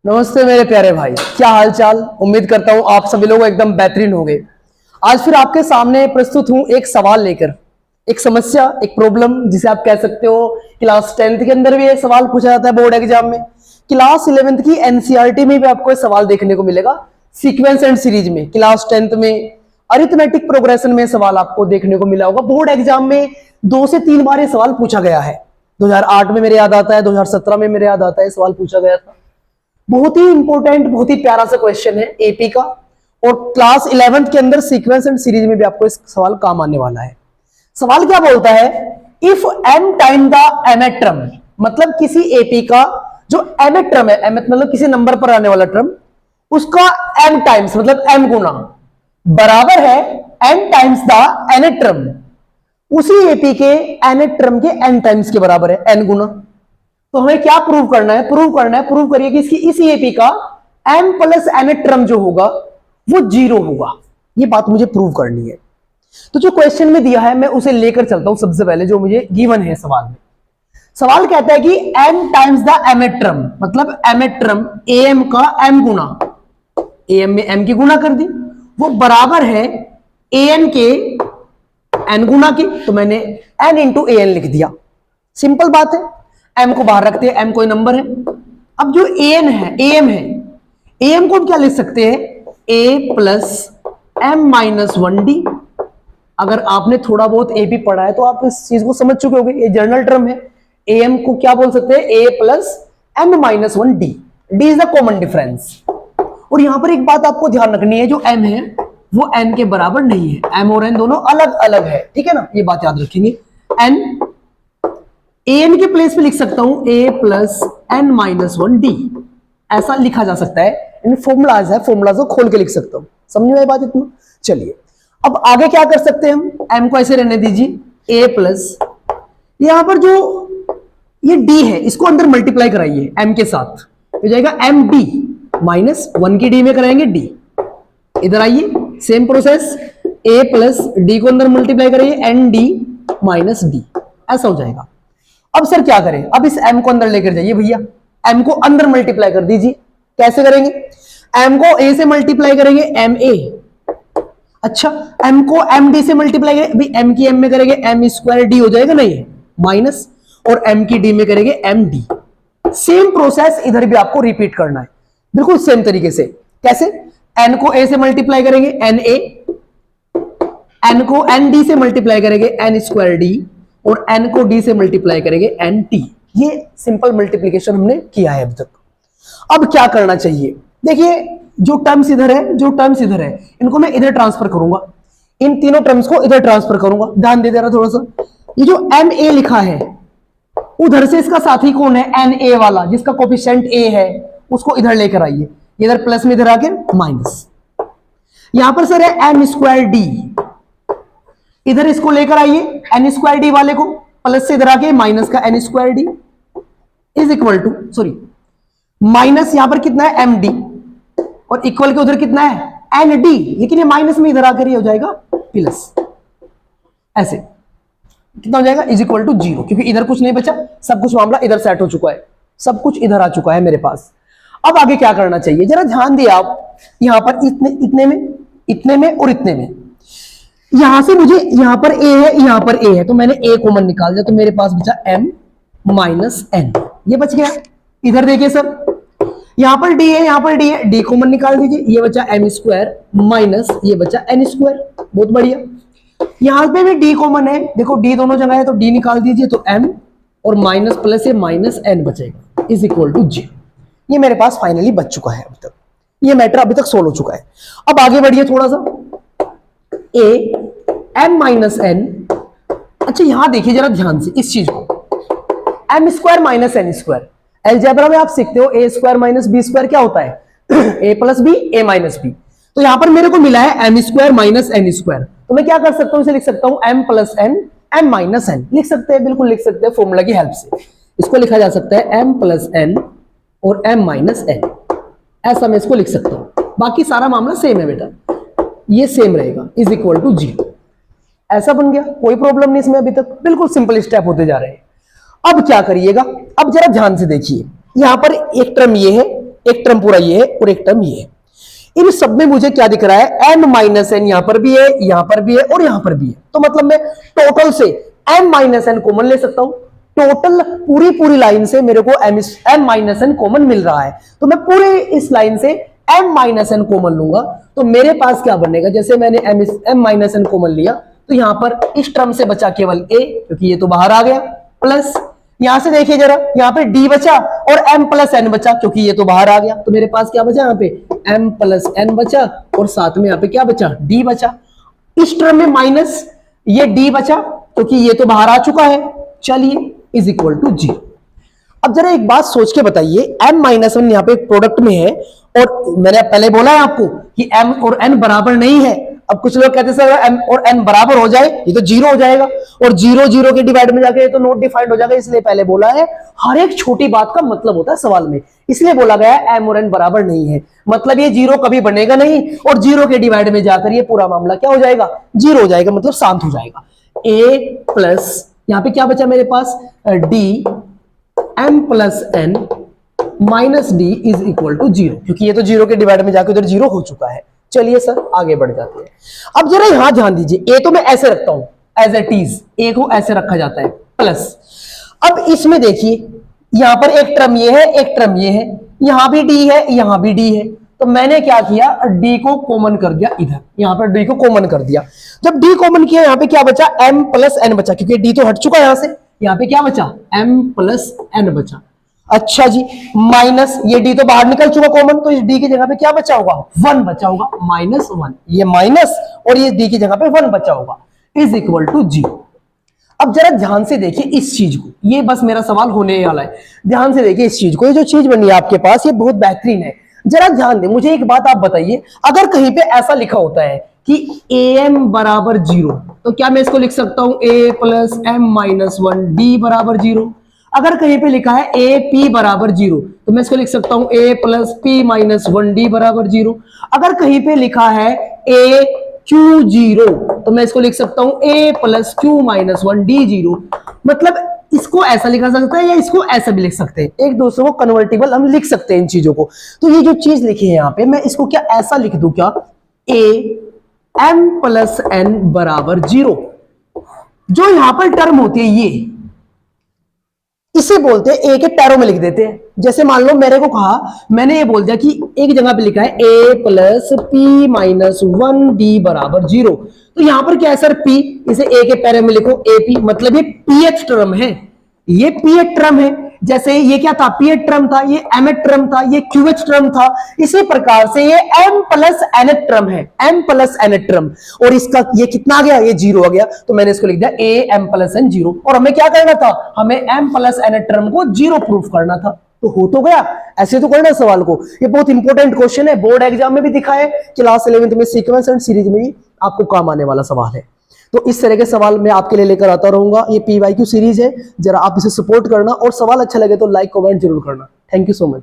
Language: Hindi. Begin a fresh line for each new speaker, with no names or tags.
नमस्ते मेरे प्यारे भाई, क्या हाल चाल। उम्मीद करता हूं आप सभी लोग एकदम बेहतरीन होंगे। आज फिर आपके सामने प्रस्तुत हूं एक सवाल लेकर, एक समस्या, एक प्रॉब्लम जिसे आप कह सकते हो। क्लास 10th के अंदर भी ये सवाल पूछा जाता है बोर्ड एग्जाम में। क्लास 11th की एनसीईआरटी में भी आपको ये सवाल देखने को मिलेगा, सीक्वेंस एंड सीरीज में। क्लास 10th में अरिथमेटिक प्रोग्रेशन में सवाल आपको देखने को मिला होगा। बोर्ड एग्जाम में 2 से 3 बार ये सवाल पूछा गया है। 2008 में मेरे याद आता है, 2017 में मेरे याद आता है सवाल पूछा गया था। बहुत ही इंपॉर्टेंट, बहुत ही प्यारा सा क्वेश्चन है एपी का, और क्लास 11th के अंदर सीक्वेंस एंड सीरीज में भी आपको इस सवाल काम आने वाला है। सवाल क्या बोलता है, if m time the mth term, मतलब किसी एपी का जो mth टर्म है, mth मतलब किसी नंबर पर आने वाला टर्म, उसका m टाइम्स मतलब m गुना बराबर है n times the nth term, उसी एपी के nth टर्म के n टाइम्स के बराबर है, n गुना। तो हमें क्या प्रूव करना है, प्रूव करिए कि इसकी इसी एपी का m प्लस nth टर्म जो होगा वो 0 होगा। ये बात मुझे प्रूव करनी है। तो जो क्वेश्चन में दिया है मैं उसे लेकर चलता हूं। सबसे पहले जो मुझे गिवन है सवाल में, सवाल कहता है कि m times the mth term, मतलब mth टर्म am का m गुना, am में m की गुना कर दी, वो बराबर है an के n गुना के। तो मैंने n इंटू an लिख दिया। सिंपल बात है, m को बाहर रखते हैं, m कोई नंबर है। अब जो an है, am है, am को हम क्या लिख सकते हैं, a plus m minus 1d। अगर आपने थोड़ा बहुत एपी पढ़ा है तो आप इस चीज को समझ चुके होंगे, ये जनरल टर्म है। am को क्या बोल सकते हैं, a plus m minus 1d, d is the common difference. और यहां पर एक बात आपको ध्यान रखनी है, जो m है वो n के बराबर नहीं है, m और n दोनों अलग अलग है, ठीक है ना, ये बात याद रखेंगे। n an के प्लेस पे लिख सकता हूं a plus n minus 1d, ऐसा लिखा जा सकता है। फॉर्मूलाज है, फॉर्मूलाज को खोल के लिख सकता हूं। समझ में आई बात इतना? चलिए अब आगे क्या कर सकते हैं हम, m को ऐसे रहने दीजिए, a प्लस, यहां पर जो ये d है इसको अंदर मल्टीप्लाई कराइए m के साथ, हो जाएगा md माइनस 1 की d में कराएंगे d। इधर आइए, same process, a plus d को अंदर मल्टीप्लाई कराइए, nd माइनस d, ऐसा हो जाएगा। अब सर क्या करें, अब इस m को अंदर लेकर जाइए भैया, m को अंदर मल्टीप्लाई कर दीजिए। कैसे करेंगे, m को a से मल्टीप्लाई करेंगे ma, अच्छा m को md से मल्टीप्लाई करेंगे, भाई m की m में करेंगे m स्क्वायर d हो जाएगा नहीं माइनस, और m की d में करेंगे md। सेम प्रोसेस इधर भी आपको रिपीट करना है, बिल्कुल सेम तरीके से। कैसे, n को a से मल्टीप्लाई करेंगे na, n को nd से मल्टीप्लाई करेंगे n स्क्वायर d, और n को d से मल्टीप्लाई करेंगे nt। ये सिंपल मल्टीप्लिकेशन हमने किया है अभी तक। अब क्या करना चाहिए, देखिए जो टर्म्स इधर है, जो टर्म्स इधर है, इनको मैं इधर ट्रांसफर करूंगा, इन तीनों टर्म्स को इधर ट्रांसफर करूंगा। ध्यान दे देना थोड़ा सा, ये जो ma लिखा है उधर से इसका साथी कौन है, na वाला, जिसका कोफिशिएंट a है, उसको इधर लेकर आइए, इधर प्लस में इधर आके माइनस। यहां पर सर है m स्क्वायर d, इधर इसको लेकर आइए n स्क्वायर डी वाले को, प्लस से इधर आके माइनस का n square D is equal to, sorry minus यहां पर कितना है md, और इक्वल के उधर कितना है nd, लेकिन ये माइनस में इधर आकर ये हो जाएगा प्लस, ऐसे कितना हो जाएगा, इज इक्वल टू 0, क्योंकि इधर कुछ नहीं बचा, सब कुछ मामला इधर सेट हो चुका है, सब कुछ इधर आ चुका है मेरे पास। अब आगे क्या करना चाहिए, जरा ध्यान दिए आप, यहां पर इतने में और इतने में, यहां से मुझे, यहां पर a है, यहां पर a है, तो मैंने a कॉमन निकाल दिया, तो मेरे पास बचा m माइनस n, ये बच गया। इधर देखिए सर, यहां पर d है, यहां पर d है, d कॉमन निकाल दीजिए, ये बचा m स्क्वायर माइनस ये बचा n स्क्वायर, बहुत बढ़िया। यहां पे भी d कॉमन है, देखो d दोनों जगह है, तो d निकाल दीजिए, तो m और माइनस प्लस से माइनस n बचेगा, इज इक्वल टू 0। ये मेरे पास फाइनली बच चुका है, अभी तक ये मैटर अभी तक सोल्व हो चुका है। अब आगे बढ़िए थोड़ा सा, a m माइनस n, अच्छा यहां देखिए जरा ध्यान से इस चीज को, m square minus n square, algebra में आप सीखते हो a square minus b square क्या होता है a plus b a minus b, तो यहां पर मेरे को मिला है m square minus n square, तो मैं क्या कर सकता हूं, इसे लिख सकता हूं m plus n m minus n, लिख सकते हैं, बिल्कुल लिख सकते हैं, फॉर्मूला की हेल्प से इसको लिखा जा सकता है m प्लस n और m माइनस n, ऐसा मैं इसको लिख सकता हूं। बाकी सारा मामला सेम है बेटा, ये सेम रहेगा, इज इक्वल टू 0, ऐसा बन गया, कोई प्रॉब्लम नहीं इसमें अभी तक, बिल्कुल सिंपल स्टेप होते जा रहे हैं। अब क्या करिएगा, अब जरा ध्यान से देखिए, यहां पर एक टर्म ये है एक टर्म पूरा ये है और एक टर्म ये है। इन सब में मुझे क्या दिख रहा है, m माइनस एन यहां पर भी है, यहां पर भी है और यहां पर भी है। तो मतलब मैं टोटल से m माइनस एन कॉमन ले सकता हूं। टोटल पूरी लाइन से मेरे को m माइनस एन कॉमन मिल रहा है, तो मैं पूरे इस लाइन से m माइनस एन कॉमन लूंगा। तो मेरे पास क्या बनेगा, जैसे मैंने m माइनस एन कॉमन लिया तो यहां पर इस टर्म से बचा केवल a, क्योंकि ये तो बाहर आ गया, प्लस यहां से देखिए जरा, यहां पे d बचा और m प्लस n बचा, क्योंकि ये तो बाहर आ गया। तो मेरे पास क्या बचा, यहाँ पे m प्लस n बचा और साथ में यहाँ पे क्या बचा, d बचा। इस टर्म में माइनस ये d बचा, क्योंकि ये तो बाहर आ चुका है। चलिए इज इक्वल टू 0। अब जरा एक बात सोच के बताइए, m माइनस वन यहाँ पे एक प्रोडक्ट में है और मैंने पहले बोला है आपको कि m और n बराबर नहीं है। अब कुछ लोग कहते हैं सर m और n बराबर हो जाए ये तो 0 हो जाएगा, और 0 0 के डिवाइड में जाके ये तो नॉट डिफाइंड हो जाएगा। इसलिए पहले बोला है हर एक छोटी बात का मतलब होता है सवाल में, इसलिए बोला गया है m और n बराबर नहीं है, मतलब ये 0 कभी बनेगा नहीं, और 0 के डिवाइड में जाकर ये पूरा मामला क्या हो जाएगा, 0 हो जाएगा, मतलब शांत हो जाएगा। a प्लस यहां पे क्या बचा मेरे पास, d m plus n minus D is equal to 0, क्योंकि ये तो 0 के डिवाइड में जाकर उधर 0 हो चुका है। चलिए सर आगे बढ़ जाते हैं। अब जरा यहां ध्यान दीजिए, ए तो मैं ऐसे रखता हूं एज इट इज, ए को ऐसे रखा जाता है प्लस। अब इसमें देखिए यहां पर एक टर्म ये है, एक टर्म ये है, यहां भी डी है, यहां भी डी है। तो मैंने क्या किया, डी को कॉमन कर दिया इधर, यहां पर डी को कॉमन कर दिया। जब डी कॉमन किया यहां पे क्या बचा, m प्लस n बचा, क्योंकि डी तो हट चुका है यहां से। यहां पे क्या बचा, m प्लस n बचा। अच्छा जी, माइनस ये डी तो बाहर निकल चुका कॉमन, तो इस डी की जगह पे क्या बचा होगा, 1 बचा होगा, -1। ये माइनस और ये डी की जगह पे 1 बचा होगा, इज इक्वल टू 0। अब जरा ध्यान से देखिए इस चीज को, ये बस मेरा सवाल होने वाला है। ध्यान से देखिए इस चीज को, ये जो चीज बनी है आपके पास ये बहुत बेहतरीन है। जरा ध्यान दे, मुझे एक बात आप बताइए, अगर कहीं पे ऐसा लिखा होता है कि am बराबर 0, तो क्या मैं इसको लिख सकता हूं a plus m minus 1 d बराबर 0। अगर कहीं पे लिखा है a p बराबर 0, तो मैं इसको लिख सकता हूं a plus p minus 1 d बराबर 0। अगर कहीं पे लिखा है a q 0, तो मैं इसको लिख सकता हूं a plus q minus 1 d 0। मतलब इसको ऐसा लिखा सकता है या इसको ऐसा भी लिख सकते हैं, एक दूसरे को कन्वर्टिबल हम लिख सकते हैं इन चीजों को। तो ये जो चीज लिखी है यहाँ पे, मैं इसको क्या ऐसा लिख दूं, क्या a m प्लस n बराबर 0। जो यहां पर टर्म होती है ये, इसे बोलते हैं ए के टैरो में लिख देते हैं। जैसे मान लो मेरे को कहा, मैंने ये बोल दिया कि एक जगह पे लिखा है a plus P minus 1 D बराबर 0, तो यहां पर क्या है सर p, इसे a के पैरे में लिखो ए पी, मतलब ये pth टर्म है, ये pth टर्म है। जैसे ये क्या था, pth टर्म था, ये mth टर्म था, ये qh टर्म था। इसी प्रकार से ये m प्लस nth टर्म है, m प्लस nth टर्म, और इसका ये कितना आ गया, ये 0 आ गया। तो मैंने इसको लिख दिया a m प्लस n 0। और हमें क्या करना था, हमें m प्लस nth टर्म को 0 प्रूफ करना था। तो हो तो गया, ऐसे तो करना सवाल को। ये बहुत इंपॉर्टेंट क्वेश्चन है, बोर्ड एग्जाम में भी दिखा है, क्लास 11th में सीक्वेंस एंड सीरीज में भी आपको काम आने वाला सवाल है। तो इस तरह के सवाल मैं आपके लिए लेकर आता रहूंगा। ये PYQ सीरीज है, जरा आप इसे सपोर्ट करना, और सवाल अच्छा लगे तो लाइक कमेंट जरूर करना। Thank you so much.